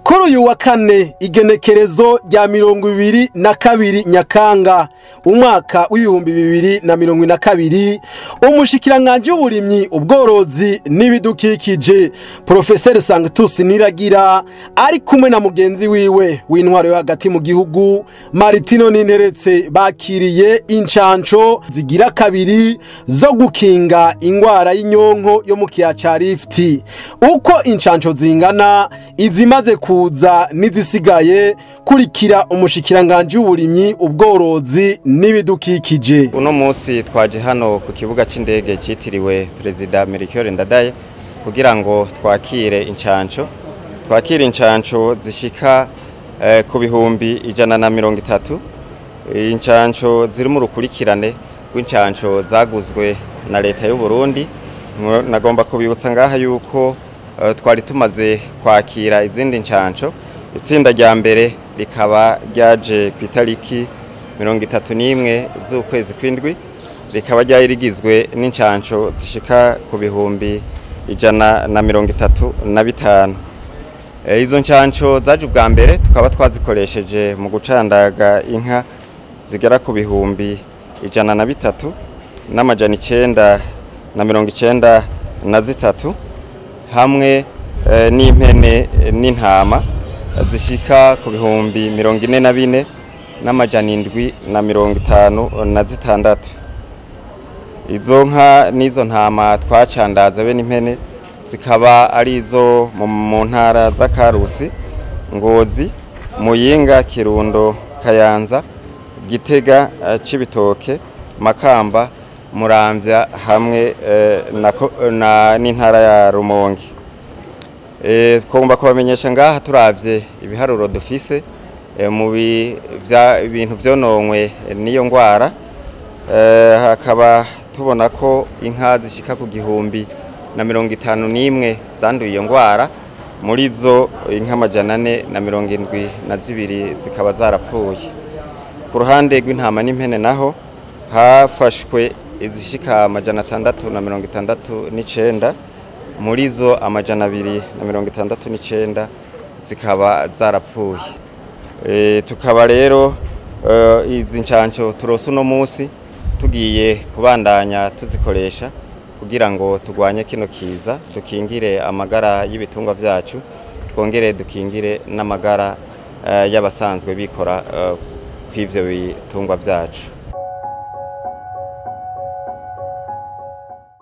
Kuri uyu wa kane igenekerezo rya 22 Nyakanga umwaka w'ibihumbi 2022 umushikiranganji w'uburimyi ubworozi n'ibidukikije Professeur Sanctus NIRAGIRA ari kumwe na mugenzi wiwe w'intwaro yo hagati mu gihugu Martino NINTERESTE bakiriye incanco zigira kabiri zo gukinga ingwara y'inyonko yo mu Kiyaya ca Rifiti. Uko incanco zingana izimaze kuza nizisigaye kurikira umushikiranganji w'uburimyi ubworozi n'ibidukikije. Uno munsi twaje hano ku kibuga c'indege citiriwe Perezida Melchior Ndadaye kugira ngo twakire incanco zishika ku bihumbi 130. Incanco ziri mu rukurikirane rw'incanco zaguzwe na leta y'u Burundi. Nagomba kubibutsa ngaha yuko twari tumaze kwakira izindi ncanco. Itsinda rya mbere rikaba ryaje ku itariki 31 z'ukwezi kw'indwi, rikaba ryari rigizwe n'incanco zishika ku bihumbi 135. Izo ncanco zaje ubwa mbere tukaba twazikoresheje mu gucandaga inka zigera ku bihumbi 103 n'amajana 993 hamwe n'impene n'intama zishika ku bihumbi 44 n'amajana 756. Izo nka n'izo ntama twacandaza be n'impene zikaba ari izo mu ntara za Karusi, Ngozi, Muyinga, Kirundo, Kayanza, Gitega, Cibitoke, Makamba, Muramvya hamwe n'intara ya Rumonge. Twagomba kubamenyesha ngaha turavye ibiharuro dufise mu bintu vyononwe niyo ngwara, hakaba tubona ko inka zishika ku gihumbi na 51 zanduye iyo ngwara, muri zo inka 472 zikaba zarapfuye. Ku ruhande rw'intama n'impene naho hafashwe izishika 669, muri zo 269 zikaba zarapfuye. Tukaba rero izi ncanco turose uno munsi tugiye kubandanya tuzikoresha kugira ngo tugwanye kino kiza, dukingire amagara y'ibitungwa vyacu, twongere dukingire n'amagara y'abasanzwe bikora kw'ivyo bitungwa vyacu.